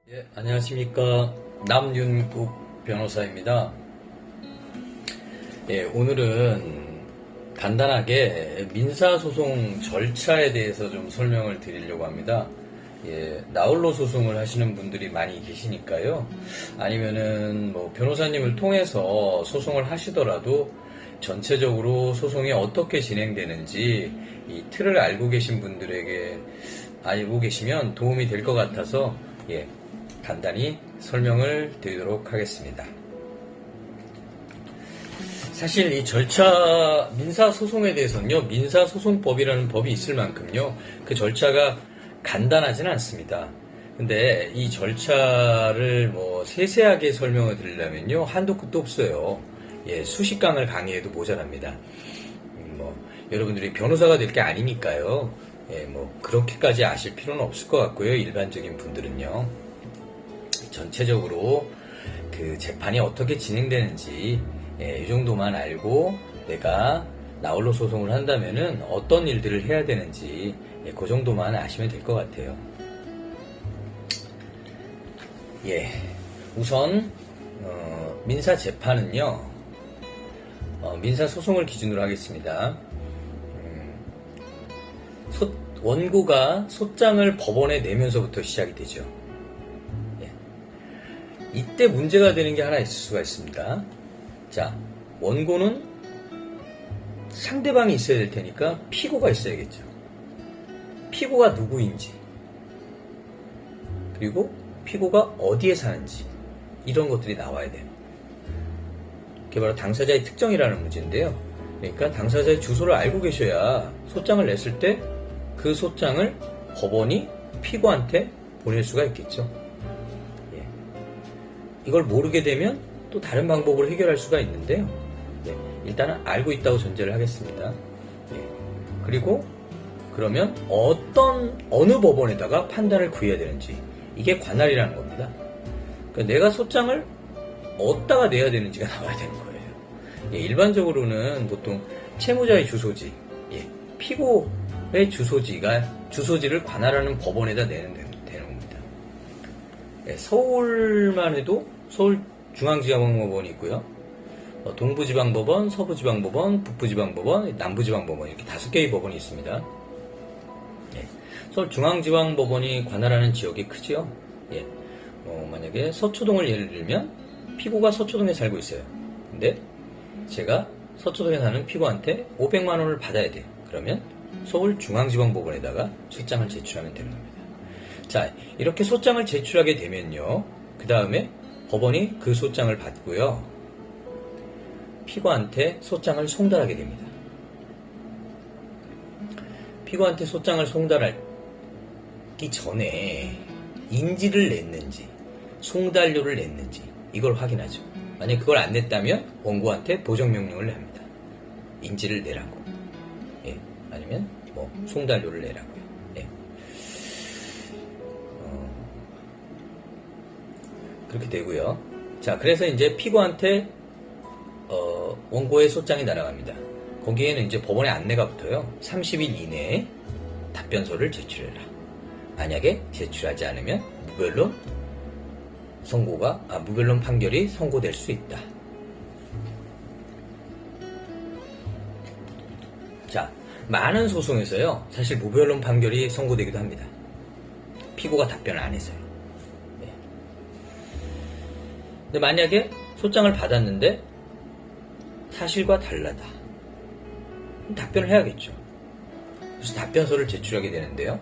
예, 안녕하십니까. 남윤국 변호사입니다. 예, 오늘은 간단하게 민사소송 절차에 대해서 좀 설명을 드리려고 합니다. 예, 나홀로 소송을 하시는 분들이 많이 계시니까요. 아니면은 뭐 변호사님을 통해서 소송을 하시더라도 전체적으로 소송이 어떻게 진행되는지 이 틀을 알고 계신 분들에게 알고 계시면 도움이 될 것 같아서 예, 간단히 설명을 드리도록 하겠습니다. 사실 이 절차, 민사소송에 대해서는요, 민사소송법이라는 법이 있을 만큼요, 그 절차가 간단하지는 않습니다. 근데 이 절차를 뭐 세세하게 설명을 드리려면요, 한도 끝도 없어요. 예, 수십 강을 강의해도 모자랍니다. 여러분들이 변호사가 될 게 아니니까요. 예, 뭐 그렇게까지 아실 필요는 없을 것 같고요. 일반적인 분들은요. 전체적으로 그 재판이 어떻게 진행되는지 예, 이 정도만 알고 내가 나홀로 소송을 한다면은 어떤 일들을 해야 되는지 예, 그 정도만 아시면 될 것 같아요. 예, 우선 민사 재판은요, 민사 소송을 기준으로 하겠습니다. 원고가 소장을 법원에 내면서부터 시작이 되죠. 예. 이때 문제가 되는 게 하나 있을 수가 있습니다. 자, 원고는 상대방이 있어야 될 테니까 피고가 있어야겠죠. 피고가 누구인지, 그리고 피고가 어디에 사는지, 이런 것들이 나와야 돼요. 그게 바로 당사자의 특정이라는 문제인데요. 그러니까 당사자의 주소를 알고 계셔야 소장을 냈을 때 그 소장을 법원이 피고한테 보낼 수가 있겠죠. 예. 이걸 모르게 되면 또 다른 방법으로 해결할 수가 있는데요. 예. 일단은 알고 있다고 전제를 하겠습니다. 예. 그리고 그러면 어느 법원에다가 판단을 구해야 되는지, 이게 관할이라는 겁니다. 그러니까 내가 소장을 어디다가 내야 되는지가 나와야 되는 거예요. 예. 일반적으로는 보통 채무자의 주소지, 예. 피고의 주소지를 관할하는 법원에다 내는 되는 겁니다. 예, 서울만 해도 서울중앙지방법원이 있고요. 동부지방법원, 서부지방법원, 북부지방법원, 남부지방법원, 이렇게 5개의 법원이 있습니다. 예, 서울중앙지방법원이 관할하는 지역이 크죠. 예, 만약에 서초동을 예를 들면 피고가 서초동에 살고 있어요. 근데 제가 서초동에 사는 피고한테 500만 원을 받아야 돼요. 그러면 서울중앙지방법원에다가 소장을 제출하면 되는 겁니다. 자, 이렇게 소장을 제출하게 되면요, 그 다음에 법원이 그 소장을 받고요, 피고한테 소장을 송달하게 됩니다. 피고한테 소장을 송달하기 전에 인지를 냈는지 송달료를 냈는지 이걸 확인하죠. 만약 그걸 안 냈다면 원고한테 보정명령을 합니다. 인지를 내라고. 예, 아니면 뭐 송달료를 내라고요. 예. 그렇게 되고요. 자, 그래서 이제 피고한테 원고의 소장이 날아갑니다. 거기에는 이제 법원의 안내가 붙어요. 30일 이내에 답변서를 제출해라. 만약에 제출하지 않으면 무변론 판결이 선고될 수 있다. 자, 많은 소송에서요, 사실 무변론 판결이 선고되기도 합니다. 피고가 답변을 안 해서요. 네. 근데 만약에 소장을 받았는데 사실과 달라다. 답변을 해야겠죠. 그래서 답변서를 제출하게 되는데요.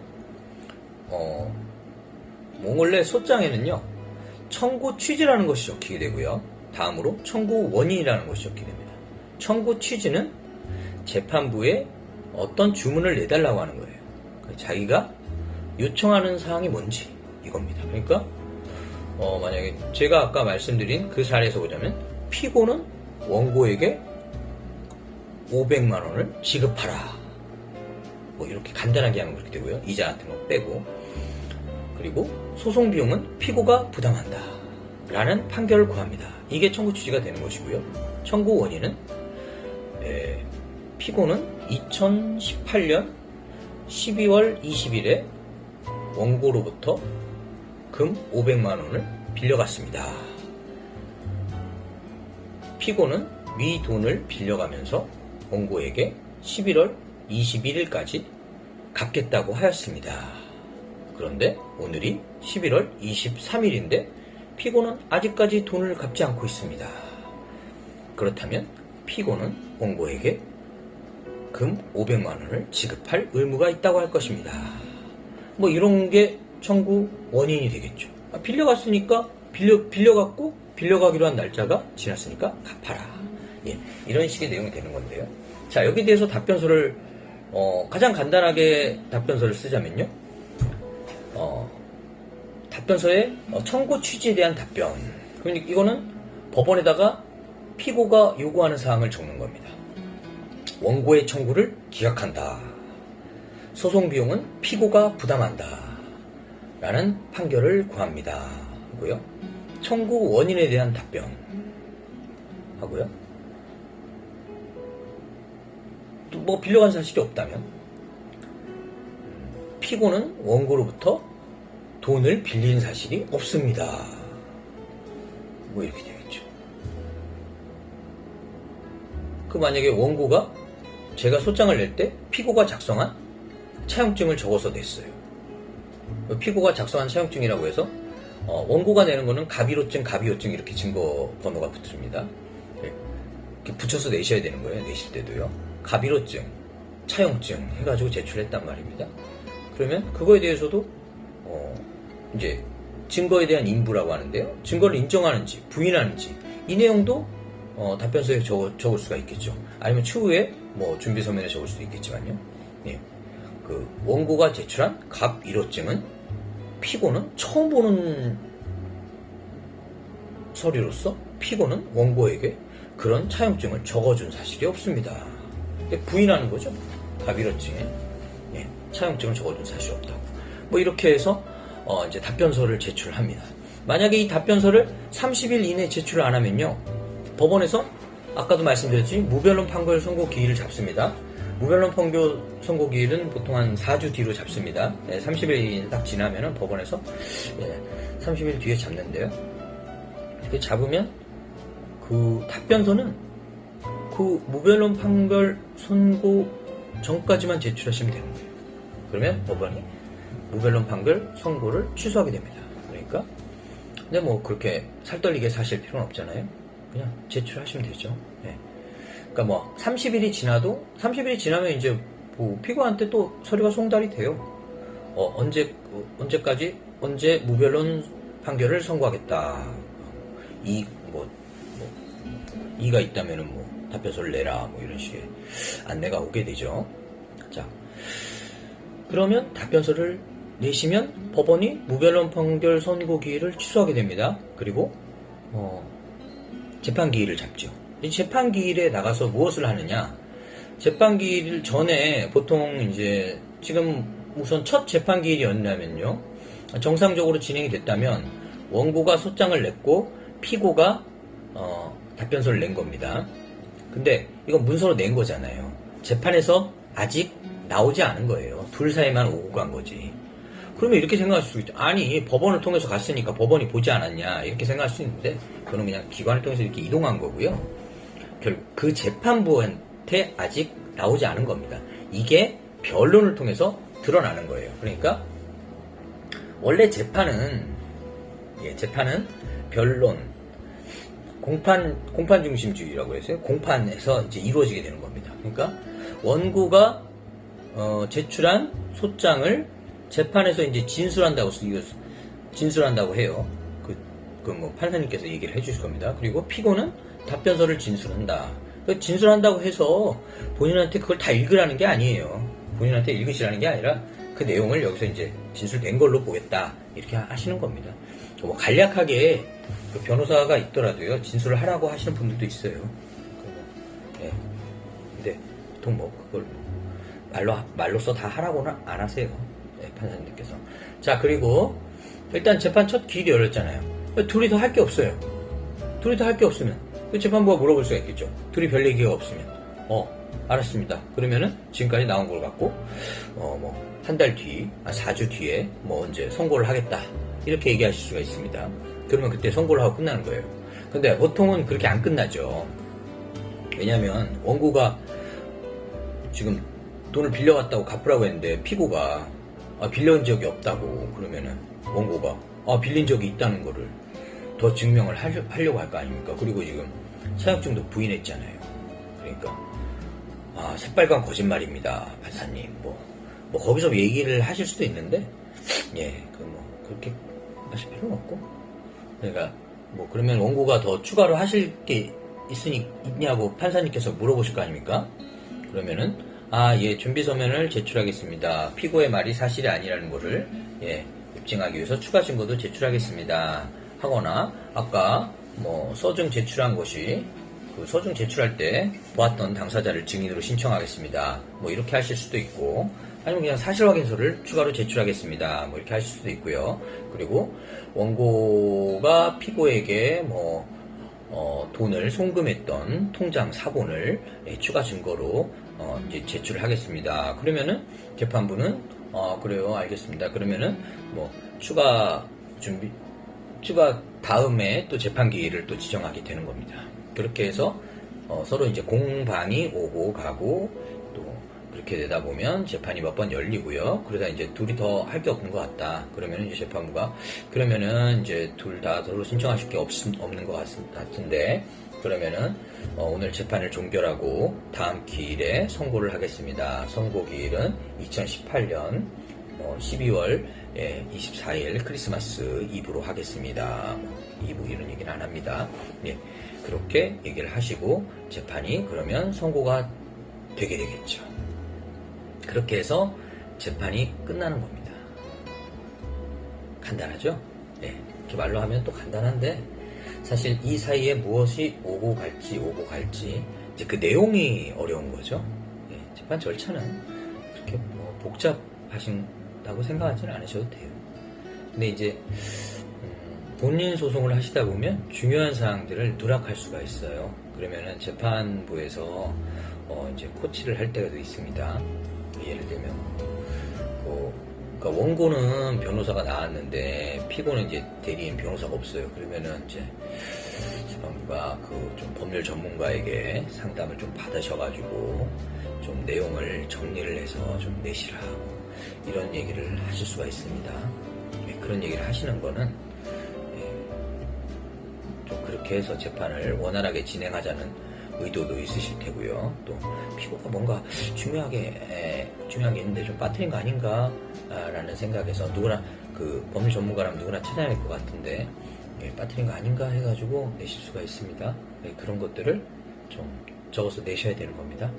원래 소장에는요, 청구 취지라는 것이 적히게 되고요. 다음으로 청구 원인이라는 것이 적히게 됩니다. 청구 취지는 재판부에 어떤 주문을 내달라고 하는 거예요. 자기가 요청하는 사항이 뭔지, 이겁니다. 그러니까 만약에 제가 아까 말씀드린 그 사례에서 보자면 피고는 원고에게 500만 원을 지급하라, 뭐 이렇게 간단하게 하면 그렇게 되고요. 이자 같은 거 빼고, 그리고 소송 비용은 피고가 부담한다 라는 판결을 구합니다. 이게 청구 취지가 되는 것이고요. 청구 원인은 피고는 2018년 12월 20일에 원고로부터 금 500만 원을 빌려갔습니다. 피고는 위 돈을 빌려가면서 원고에게 11월 21일까지 갚겠다고 하였습니다. 그런데 오늘이 11월 23일인데 피고는 아직까지 돈을 갚지 않고 있습니다. 그렇다면 피고는 원고에게 금 500만 원을 지급할 의무가 있다고 할 것입니다. 뭐 이런 게 청구 원인이 되겠죠. 빌려갔으니까 빌려갔고 빌려가기로 한 날짜가 지났으니까 갚아라. 예, 이런 식의 내용이 되는 건데요. 자, 여기에 대해서 답변서를 가장 간단하게 답변서를 쓰자면요. 답변서의 청구 취지에 대한 답변. 그러니까 이거는 법원에다가 피고가 요구하는 사항을 적는 겁니다. 원고의 청구를 기각한다. 소송 비용은 피고가 부담한다. 라는 판결을 구합니다. 하고요. 청구 원인에 대한 답변. 하고요. 또 뭐 빌려간 사실이 없다면 피고는 원고로부터 돈을 빌린 사실이 없습니다. 뭐 이렇게 되겠죠. 그 만약에 원고가 제가 소장을 낼 때 피고가 작성한 차용증을 적어서 냈어요. 피고가 작성한 차용증이라고 해서 원고가 내는 거는 갑의로증, 갑의호증 이렇게 증거 번호가 붙습니다. 이렇게 붙여서 내셔야 되는 거예요. 내실 때도요. 갑의로증, 차용증 해가지고 제출했단 말입니다. 그러면 그거에 대해서도 이제 증거에 대한 인부라고 하는데요. 증거를 인정하는지 부인하는지 이 내용도 답변서에 적을 수가 있겠죠. 아니면 추후에 뭐 준비 서면에 적을 수도 있겠지만요. 예. 그 원고가 제출한 갑의로증은 피고는 처음 보는 서류로서 피고는 원고에게 그런 차용증을 적어준 사실이 없습니다. 부인하는 거죠. 갑의로증에 차용증을 적어준 사실이 없다고. 뭐 이렇게 해서 이제 답변서를 제출합니다. 만약에 이 답변서를 30일 이내에 제출을 안 하면요, 법원에서 아까도 말씀드렸지 무변론 판결 선고 기일을 잡습니다. 무변론 판결 선고 기일은 보통 한 4주 뒤로 잡습니다. 30일이 딱 지나면은 법원에서 30일 뒤에 잡는데요. 이렇게 잡으면 그 답변서는 그 무변론 판결 선고 전까지만 제출하시면 되는 거예요. 그러면 법원이 무변론 판결 선고를 취소하게 됩니다. 그러니까 근데 뭐 그렇게 살떨리게 사실 필요는 없잖아요. 그냥 제출하시면 되죠. 네. 그러니까 뭐 30일이 지나면 이제 뭐 피고한테 또 서류가 송달이 돼요. 언제까지 언제 무변론 판결을 선고하겠다. 이가 있다면은 뭐 답변서를 내라. 뭐 이런 식의 안내가 오게 되죠. 자, 그러면 답변서를 내시면 법원이 무변론 판결 선고 기일을 취소하게 됩니다. 그리고 재판 기일을 잡죠. 이 재판 기일에 나가서 무엇을 하느냐? 재판 기일 전에 보통 이제 지금 우선 첫 재판 기일이었냐면요. 정상적으로 진행이 됐다면 원고가 소장을 냈고 피고가 답변서를 낸 겁니다. 근데 이건 문서로 낸 거잖아요. 재판에서 아직 나오지 않은 거예요. 둘 사이만 오고 간 거지. 그러면 이렇게 생각할 수 있죠. 아니, 법원을 통해서 갔으니까 법원이 보지 않았냐 이렇게 생각할 수 있는데 그거는 그냥 기관을 통해서 이렇게 이동한 거고요. 그 재판부한테 아직 나오지 않은 겁니다. 이게 변론을 통해서 드러나는 거예요. 그러니까 원래 재판은 변론, 공판 중심주의라고 해서요. 공판에서 이제 이루어지게 되는 겁니다. 그러니까 원고가 제출한 소장을 재판에서 이제 진술한다고 해요. 뭐 판사님께서 얘기를 해주실 겁니다. 그리고 피고는 답변서를 진술한다. 진술한다고 해서 본인한테 그걸 다 읽으라는 게 아니에요. 본인한테 읽으시라는 게 아니라 그 내용을 여기서 이제 진술된 걸로 보겠다. 이렇게 하시는 겁니다. 뭐 간략하게 그 변호사가 있더라도요. 진술을 하라고 하시는 분들도 있어요. 근데 보통 뭐 그걸 말로써 다 하라고는 안 하세요. 판사님들께서. 자, 그리고 일단 재판 첫 기일이 열렸잖아요. 둘이 더 할 게 없어요. 둘이 더 할 게 없으면 그 재판부가 물어볼 수가 있겠죠. 둘이 별 얘기가 없으면 알았습니다. 그러면은 지금까지 나온 걸 갖고 뭐 한 달 뒤, 4주 뒤에 뭐 언제 선고를 하겠다. 이렇게 얘기하실 수가 있습니다. 그러면 그때 선고를 하고 끝나는 거예요. 근데 보통은 그렇게 안 끝나죠. 왜냐면 원고가 지금 돈을 빌려갔다고 갚으라고 했는데 피고가 빌려온 적이 없다고 그러면은 원고가 빌린 적이 있다는 거를 더 증명을 하려고 할 거 아닙니까? 그리고 지금 사형증도 부인했잖아요. 그러니까 새빨간 거짓말입니다, 판사님. 뭐 거기서 얘기를 하실 수도 있는데, 그렇게 하실 필요는 없고. 그러니까, 그러면 원고가 더 추가로 하실 게 있냐고 판사님께서 물어보실 거 아닙니까? 그러면은, 준비서면을 제출하겠습니다. 피고의 말이 사실이 아니라는 거를, 입증하기 위해서 추가 증거도 제출하겠습니다. 하거나, 아까, 서중 제출한 것이, 그 서중 제출할 때 보았던 당사자를 증인으로 신청하겠습니다. 이렇게 하실 수도 있고, 아니면 그냥 사실확인서를 추가로 제출하겠습니다. 이렇게 하실 수도 있고요. 그리고 원고가 피고에게 돈을 송금했던 통장 사본을 추가 증거로 이제 제출을 하겠습니다. 그러면은 재판부는 그래요, 알겠습니다. 그러면은 추가 다음에 또 재판 기일을 또 지정하게 되는 겁니다. 그렇게 해서 서로 이제 공방이 오고 가고 또 그렇게 되다 보면 재판이 몇 번 열리고요. 그러다 이제 둘이 더 할 게 없는 것 같다. 그러면은 이제 재판부가 그러면은 이제 둘 다 서로 신청하실 게 없는 것 같은데 그러면은 오늘 재판을 종결하고 다음 기일에 선고를 하겠습니다. 선고 기일은 2018년 12월 24일 크리스마스 이브로 하겠습니다. 이브 이런 얘기는 안 합니다. 그렇게 얘기를 하시고 재판이 그러면 선고가 되게 되겠죠. 그렇게 해서 재판이 끝나는 겁니다. 간단하죠? 이렇게 말로 하면 또 간단한데 사실 이 사이에 무엇이 오고 갈지 이제 그 내용이 어려운 거죠. 재판 절차는 그렇게 복잡하신다고 생각하지는 않으셔도 돼요. 근데 이제 본인 소송을 하시다 보면 중요한 사항들을 누락할 수가 있어요. 그러면은 재판부에서 이제 코치를 할 때가 있습니다. 예를 들면 그러니까 원고는 변호사가 나왔는데 피고는 이제 대리인 변호사가 없어요. 그러면은 이제 재판부가 좀 법률 전문가에게 상담을 좀 받으셔가지고 좀 내용을 정리를 해서 좀 내시라 하고 이런 얘기를 하실 수가 있습니다. 그런 얘기를 하시는 거는 좀 그렇게 해서 재판을 원활하게 진행하자는 의도도 있으실 테고요. 또 피고가 뭔가 중요하게 있는데 좀 빠뜨린 거 아닌가 라는 생각에서 누구나 그 법률 전문가라면 누구나 찾아낼 것 같은데 빠뜨린 거 아닌가 해가지고 내실 수가 있습니다. 그런 것들을 좀 적어서 내셔야 되는 겁니다.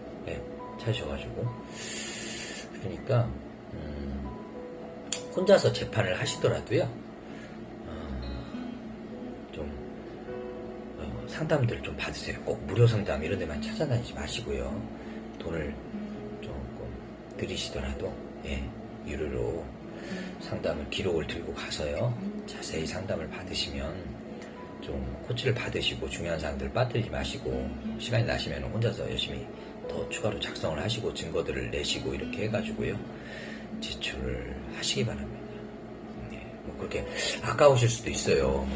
찾으셔가지고 그러니까 혼자서 재판을 하시더라도요 좀 상담들 좀 받으세요. 꼭 무료 상담 이런 데만 찾아다니지 마시고요. 돈을 조금 들이시더라도 유료로 상담을 기록을 들고 가서요 자세히 상담을 받으시면 좀 코치를 받으시고 중요한 사항들 빠뜨리지 마시고 시간이 나시면 혼자서 열심히 더 추가로 작성을 하시고 증거들을 내시고 이렇게 해가지고요 제출을 하시기 바랍니다. 그렇게 아까우실 수도 있어요.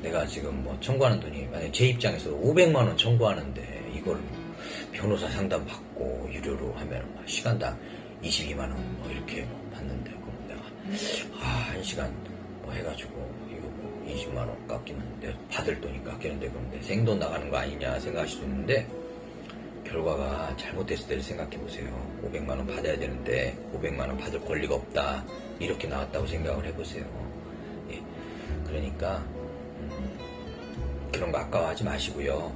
내가 지금 청구하는 돈이 만약에 제 입장에서 500만원 청구하는데 이걸 변호사 상담 받고 유료로 하면 시간당 22만원 이렇게 받는데 그럼 내가 한 시간 해가지고 이거 20만원 깎이면 내가 받을 돈이 깎이는데 그럼 내 생돈 나가는 거 아니냐 생각하실 수 있는데 결과가 잘못됐을 때를 생각해보세요. 500만원 받아야 되는데 500만원 받을 권리가 없다 이렇게 나왔다고 생각을 해보세요. 그러니까 그런 거 아까워하지 마시고요.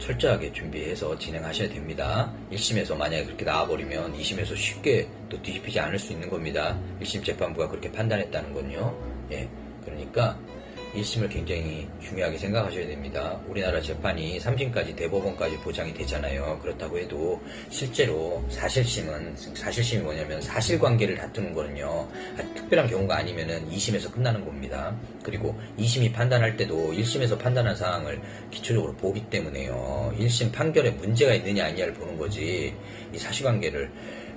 철저하게 준비해서 진행하셔야 됩니다. 1심에서 만약에 그렇게 나와버리면 2심에서 쉽게 또 뒤집히지 않을 수 있는 겁니다. 1심 재판부가 그렇게 판단했다는 건요. 그러니까 1심을 굉장히 중요하게 생각하셔야 됩니다. 우리나라 재판이 3심까지 대법원까지 보장이 되잖아요. 그렇다고 해도 실제로 사실심이 뭐냐면 사실관계를 다투는 거는요. 특별한 경우가 아니면은 2심에서 끝나는 겁니다. 그리고 2심이 판단할 때도 1심에서 판단한 사항을 기초적으로 보기 때문에요. 1심 판결에 문제가 있느냐 아니냐를 보는 거지 이 사실관계를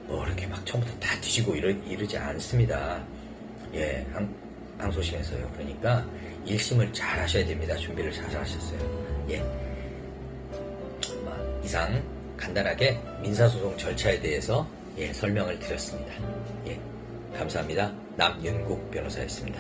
이렇게 막 처음부터 다 뒤지고 이러지 않습니다. 항소심에서요. 그러니까 1심을 잘 하셔야 됩니다. 준비를 잘 하셨어요. 예. 이상 간단하게 민사소송 절차에 대해서 설명을 드렸습니다. 예. 감사합니다. 남윤국 변호사였습니다.